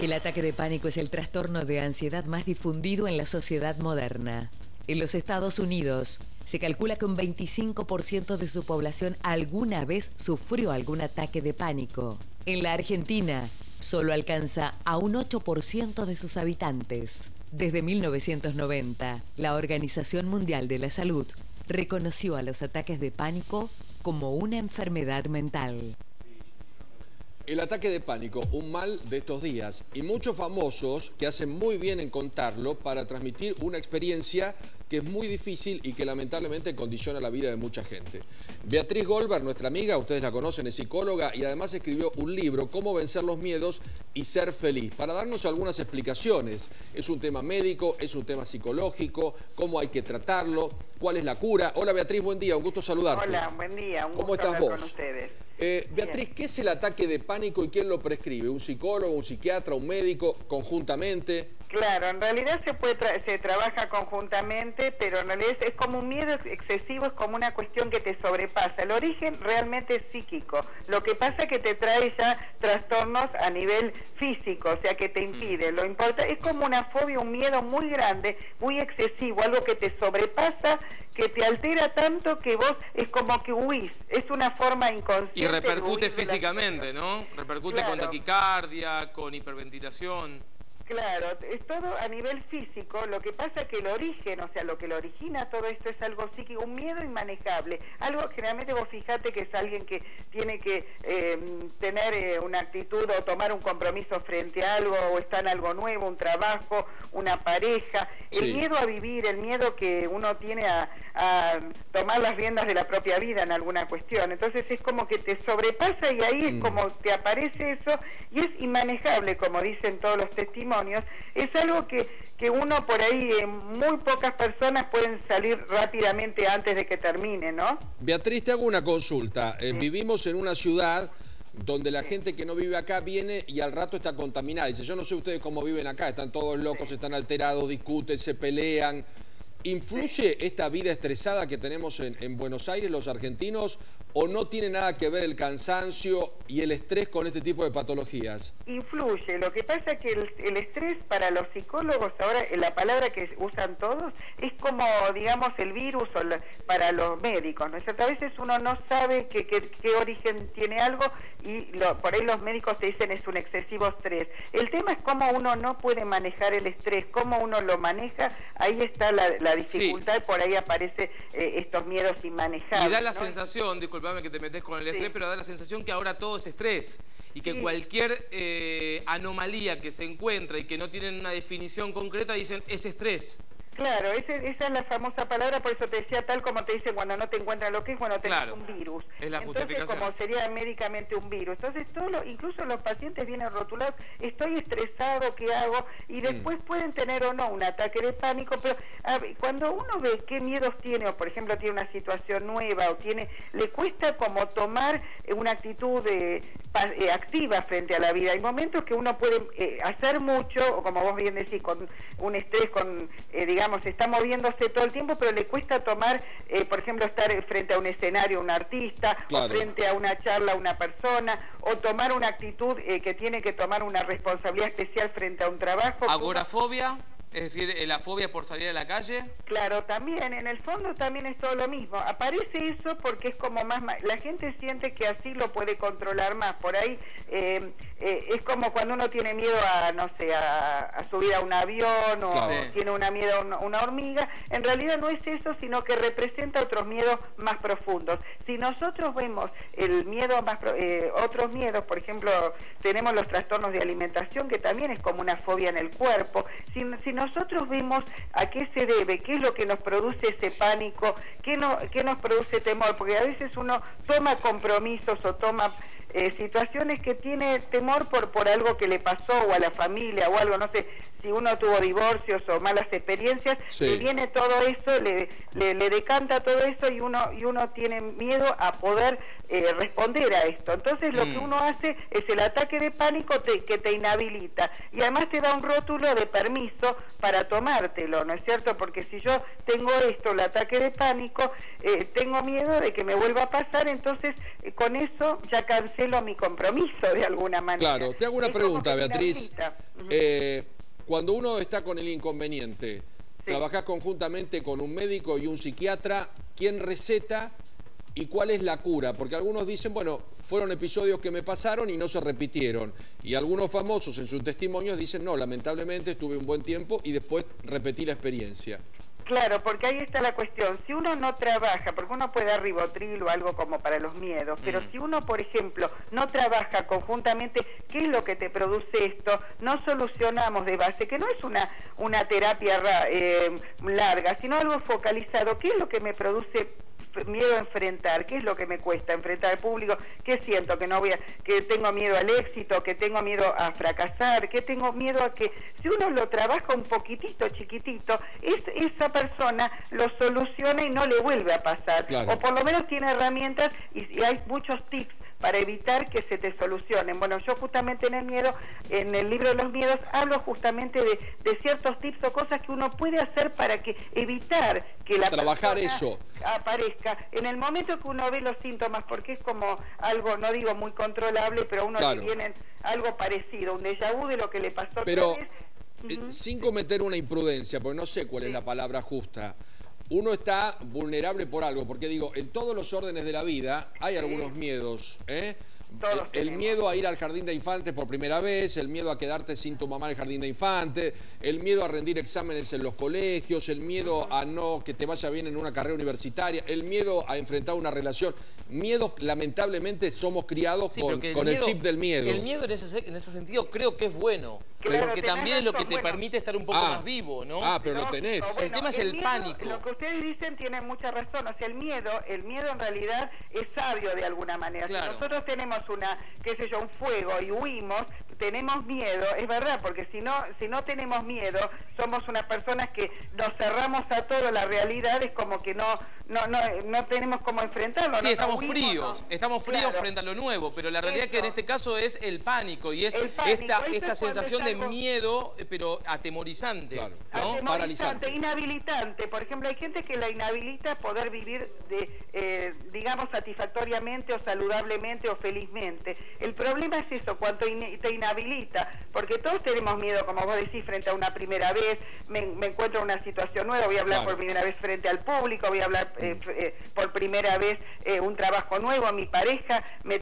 El ataque de pánico es el trastorno de ansiedad más difundido en la sociedad moderna. En los Estados Unidos, se calcula que un 25% de su población alguna vez sufrió algún ataque de pánico. En la Argentina, solo alcanza a un 8% de sus habitantes. Desde 1990, la Organización Mundial de la Salud reconoció a los ataques de pánico como una enfermedad mental. El ataque de pánico, un mal de estos días, y muchos famosos que hacen muy bien en contarlo para transmitir una experiencia que es muy difícil y que lamentablemente condiciona la vida de mucha gente. Beatriz Goldberg, nuestra amiga, ustedes la conocen, es psicóloga y además escribió un libro, Cómo vencer los miedos y ser feliz, para darnos algunas explicaciones. Es un tema médico, es un tema psicológico, cómo hay que tratarlo, cuál es la cura. Hola Beatriz, buen día, un gusto saludarte. Hola, buen día, un ¿Cómo gusto estás hablar vos? con ustedes. Beatriz, ¿qué es el ataque de pánico y quién lo prescribe? ¿Un psicólogo, un psiquiatra, un médico, conjuntamente? Claro, en realidad se trabaja conjuntamente, pero en realidad es como un miedo excesivo, es como una cuestión que te sobrepasa. El origen realmente es psíquico. Lo que pasa es que te trae ya trastornos a nivel físico, o sea que te impide. Lo importa es como una fobia, un miedo muy grande, muy excesivo, algo que te sobrepasa, que te altera tanto que vos es como que huís. Es una forma inconsciente. Y repercute físicamente, ¿no? Repercute claro, con taquicardia, con hiperventilación. Claro, es todo a nivel físico. Lo que pasa es que el origen, o sea, lo que lo origina todo esto es algo psíquico, un miedo inmanejable. Algo, generalmente vos fijate que es alguien que tiene que tener una actitud o tomar un compromiso frente a algo, o está en algo nuevo, un trabajo, una pareja. El Sí. miedo a vivir, el miedo que uno tiene a tomar las riendas de la propia vida en alguna cuestión. Entonces es como que te sobrepasa y ahí es como te aparece eso y es inmanejable, como dicen todos los testimonios. Es algo que uno por ahí, muy pocas personas pueden salir rápidamente antes de que termine, ¿no? Beatriz, te hago una consulta. Vivimos en una ciudad donde la gente que no vive acá viene y al rato está contaminada. Dice, yo no sé ustedes cómo viven acá, están todos locos, están alterados, discuten, se pelean. ¿Influye esta vida estresada que tenemos en Buenos Aires los argentinos o no tiene nada que ver el cansancio y el estrés con este tipo de patologías? Influye. Lo que pasa es que el estrés para los psicólogos, ahora la palabra que usan todos, es como, digamos, el virus para los médicos, ¿no es cierto? A veces uno no sabe qué origen tiene algo y por ahí los médicos te dicen es un excesivo estrés. El tema es cómo uno no puede manejar el estrés, cómo uno lo maneja, ahí está la dificultad, sí. Por ahí aparece estos miedos inmanejables. Y da la ¿no? sensación, disculpame que te metes con el estrés, Sí. pero da la sensación que ahora todo es estrés y que Sí. cualquier anomalía que se encuentra y que no tienen una definición concreta dicen es estrés. Claro, esa es la famosa palabra, por eso te decía, tal como te dicen cuando no te encuentran lo que es, bueno, tenés Claro, un virus. es la Entonces, justificación. como sería médicamente un virus. Entonces, incluso los pacientes vienen rotulados, estoy estresado, ¿qué hago? Y después pueden tener o no un ataque de pánico, pero cuando uno ve qué miedos tiene, o por ejemplo tiene una situación nueva, o le cuesta como tomar una actitud activa frente a la vida. Hay momentos que uno puede hacer mucho, o como vos bien decís, con un estrés, digamos, está moviéndose todo el tiempo, pero le cuesta tomar, por ejemplo, estar frente a un escenario, un artista, claro, o frente a una charla, una persona, o tomar una actitud que tiene que tomar una responsabilidad especial frente a un trabajo. ¿Agorafobia? Es decir, la fobia por salir a la calle. Claro, también, en el fondo también es todo lo mismo. Aparece eso porque es como más... La gente siente que así lo puede controlar más. Por ahí es como cuando uno tiene miedo a, no sé, a subir a un avión o claro, tiene miedo a una hormiga. En realidad no es eso, sino que representa otros miedos más profundos. Si nosotros vemos el miedo más... otros miedos, por ejemplo, tenemos los trastornos de alimentación, que también es como una fobia en el cuerpo. Si nosotros vemos a qué se debe, qué es lo que nos produce ese pánico, qué nos produce temor, porque a veces uno toma compromisos o toma situaciones que tiene temor por algo que le pasó o a la familia o algo, no sé, si uno tuvo divorcios o malas experiencias, sí, le viene todo eso, le decanta todo eso y uno tiene miedo a poder responder a esto. Entonces lo que uno hace es el ataque de pánico que te inhabilita y además te da un rótulo de permiso para tomártelo, ¿no es cierto? Porque si yo tengo esto, el ataque de pánico, tengo miedo de que me vuelva a pasar, entonces con eso ya cansé celo mi compromiso de alguna manera. Claro, te hago una pregunta, Beatriz. Cuando uno está con el inconveniente, trabajás conjuntamente con un médico y un psiquiatra, ¿quién receta y cuál es la cura? Porque algunos dicen, bueno, fueron episodios que me pasaron y no se repitieron. Y algunos famosos en sus testimonios dicen, no, lamentablemente estuve un buen tiempo y después repetí la experiencia. Claro, porque ahí está la cuestión. Si uno no trabaja, porque uno puede dar ribotril o algo como para los miedos, pero si uno, por ejemplo, no trabaja conjuntamente, ¿qué es lo que te produce esto? No solucionamos de base, que no es una terapia larga, sino algo focalizado. ¿Qué es lo que me produce miedo a enfrentar? ¿Qué es lo que me cuesta enfrentar al público? ¿Qué siento? Que tengo miedo al éxito, que tengo miedo a fracasar, que tengo miedo a que si uno lo trabaja un poquitito, chiquitito, esa persona lo soluciona y no le vuelve a pasar. Claro. O por lo menos tiene herramientas y hay muchos tips para evitar que se te solucionen. Bueno, yo justamente en el libro de los miedos, hablo justamente de ciertos tips o cosas que uno puede hacer para evitar que la persona eso aparezca en el momento que uno ve los síntomas, porque es como algo, no digo muy controlable, pero uno tiene algo parecido, un déjà vu de lo que le pasó. Pero sin cometer una imprudencia, porque no sé cuál es la palabra justa, uno está vulnerable por algo, porque digo, en todos los órdenes de la vida hay algunos miedos, el miedo a ir al jardín de infantes por primera vez, el miedo a quedarte sin tu mamá en el jardín de infantes, el miedo a rendir exámenes en los colegios, el miedo a no que te vaya bien en una carrera universitaria, el miedo a enfrentar una relación. Miedos, lamentablemente, somos criados con el chip del miedo. El miedo en ese sentido creo que es bueno. Claro, porque también es lo que te permite estar un poco más vivo, ¿no? Pero lo tenés. Bueno, el tema es el pánico. Lo que ustedes dicen tiene mucha razón. O sea, el miedo en realidad es sabio de alguna manera. Claro. Si nosotros tenemos un fuego y huimos, tenemos miedo, es verdad, porque si no tenemos miedo, somos unas personas que nos cerramos a todo, la realidad es como que no tenemos cómo enfrentarlo. Sí, estamos fríos frente a lo nuevo, pero la realidad es que en este caso es el pánico y es esta sensación de miedo, pero atemorizante, claro, ¿no? Paralizante, inhabilitante. Por ejemplo, hay gente que la inhabilita a poder vivir digamos, satisfactoriamente o saludablemente o felizmente. El problema es eso, cuando te inhabilita, porque todos tenemos miedo, como vos decís, frente a una primera vez, me encuentro en una situación nueva, voy a hablar por primera vez frente al público, voy a hablar por primera vez un trabajo nuevo, mi pareja me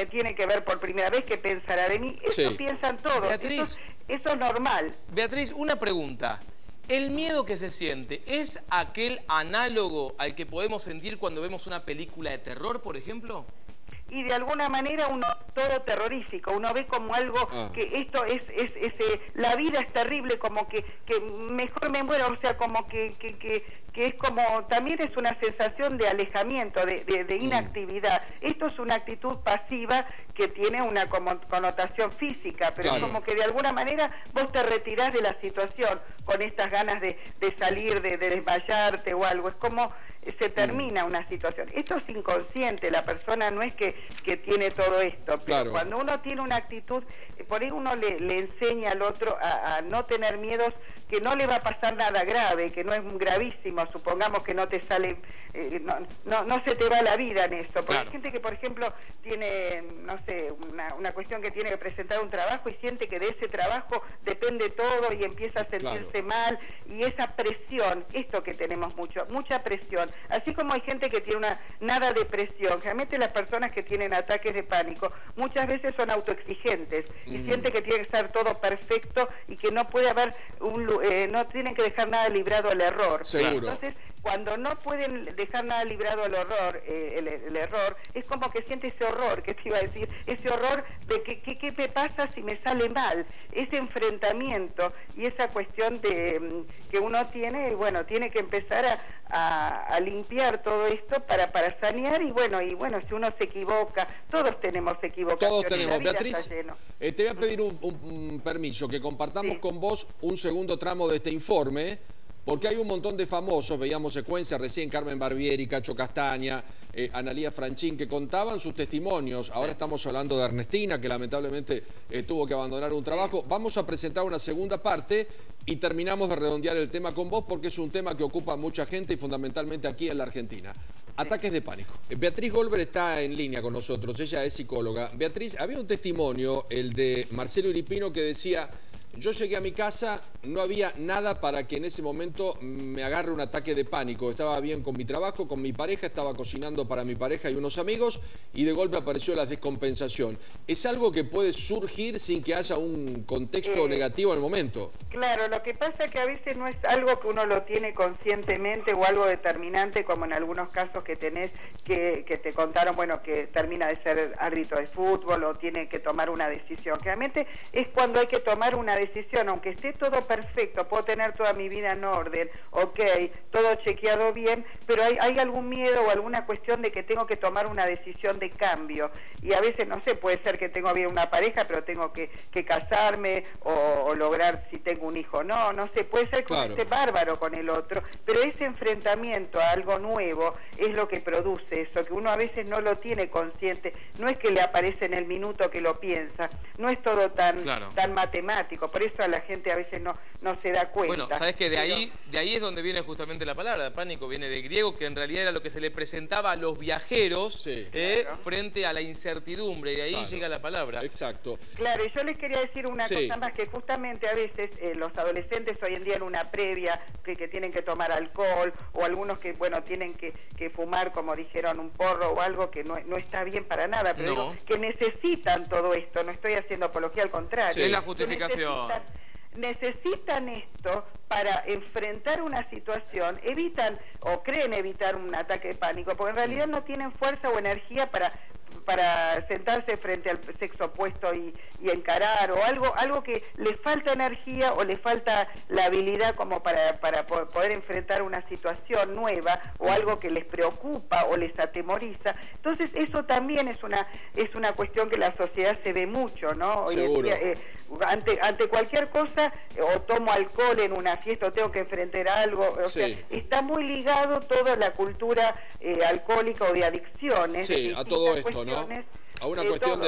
tiene que ver por primera vez, ¿qué pensará de mí? Eso piensan todos. Beatriz, eso es normal. Beatriz, una pregunta. ¿El miedo que se siente es aquel análogo al que podemos sentir cuando vemos una película de terror, por ejemplo? Y de alguna manera todo terrorífico, uno ve como algo que esto la vida es terrible, como que mejor me muero, o sea, como que es como, también es una sensación de alejamiento, de inactividad. Esto es una actitud pasiva que tiene una connotación física, pero es como que de alguna manera vos te retirás de la situación con estas ganas de salir, de desmayarte o algo, es como se termina una situación. Esto es inconsciente, la persona no es que tiene todo esto, pero cuando uno tiene una actitud, por ahí uno le enseña al otro a no tener miedos, que no le va a pasar nada grave, que no es gravísimo, supongamos que no te sale, no se te va la vida en eso, porque hay gente que, por ejemplo, tiene, no sé, una cuestión que tiene que presentar un trabajo y siente que de ese trabajo depende todo y empieza a sentirse mal, y esa presión, esto que tenemos mucha presión, así como hay gente que tiene nada de presión, realmente las personas que tienen ataques de pánico muchas veces son autoexigentes y sienten que tiene que estar todo perfecto y que no puede haber no tienen que dejar nada librado al error. Seguro. Entonces, cuando no pueden dejar nada librado al horror, el error, es como que siente ese horror, que te iba a decir, ese horror de qué me pasa si me sale mal, ese enfrentamiento y esa cuestión que uno tiene, y bueno, tiene que empezar a limpiar todo esto para sanear, y bueno, si uno se equivoca, todos tenemos equivocaciones. Todos tenemos. Beatriz, te voy a pedir un permiso, que compartamos con vos un segundo tramo de este informe, porque hay un montón de famosos, veíamos secuencias recién, Carmen Barbieri, Cacho Castaña, Analía Franchín, que contaban sus testimonios. Ahora estamos hablando de Ernestina, que lamentablemente tuvo que abandonar un trabajo. Vamos a presentar una segunda parte y terminamos de redondear el tema con vos, porque es un tema que ocupa a mucha gente y fundamentalmente aquí en la Argentina. Ataques de pánico. Beatriz Goldberg está en línea con nosotros, ella es psicóloga. Beatriz, había un testimonio, el de Marcelo Iripino, que decía: yo llegué a mi casa, no había nada para que en ese momento me agarre un ataque de pánico. Estaba bien con mi trabajo, con mi pareja, estaba cocinando para mi pareja y unos amigos, y de golpe apareció la descompensación. ¿Es algo que puede surgir sin que haya un contexto negativo al momento? Claro, lo que pasa es que a veces no es algo que uno lo tiene conscientemente o algo determinante, como en algunos casos que tenés que te contaron, bueno, que termina de ser árbitro de fútbol o tiene que tomar una decisión. Realmente es cuando hay que tomar una decisión, aunque esté todo perfecto, puedo tener toda mi vida en orden, ok, todo chequeado bien, pero hay algún miedo o alguna cuestión de que tengo que tomar una decisión de cambio. Y a veces, no sé, puede ser que tengo bien una pareja, pero tengo que casarme o lograr si tengo un hijo. No sé, puede ser que uno esté bárbaro con el otro, pero ese enfrentamiento a algo nuevo es lo que produce eso, que uno a veces no lo tiene consciente, no es que le aparece en el minuto que lo piensa, no es todo tan matemático, por eso a la gente a veces no se da cuenta. Bueno, sabes que de ahí es donde viene justamente la palabra pánico, viene de griego, que en realidad era lo que se le presentaba a los viajeros frente a la incertidumbre, y de ahí llega la palabra. Exacto. Claro, y yo les quería decir una cosa más, que justamente a veces los adolescentes hoy en día en una previa que tienen que tomar alcohol, o algunos que, bueno, tienen que fumar, como dijeron, un porro o algo que no está bien para nada, pero digo, que necesitan todo esto, no estoy haciendo apología, al contrario. Es la justificación. Necesitan esto para enfrentar una situación, evitan o creen evitar un ataque de pánico, porque en realidad no tienen fuerza o energía para sentarse frente al sexo opuesto y encarar, o algo que les falta energía o les falta la habilidad como para poder enfrentar una situación nueva o algo que les preocupa o les atemoriza. Entonces eso también es una cuestión que la sociedad se ve mucho, ¿no? Hoy en día, ante cualquier cosa, o tomo alcohol en una fiesta o tengo que enfrentar algo, o sea, está muy ligado toda la cultura alcohólica o de adicciones. Sí, a todo esto, ¿no? A una cuestión de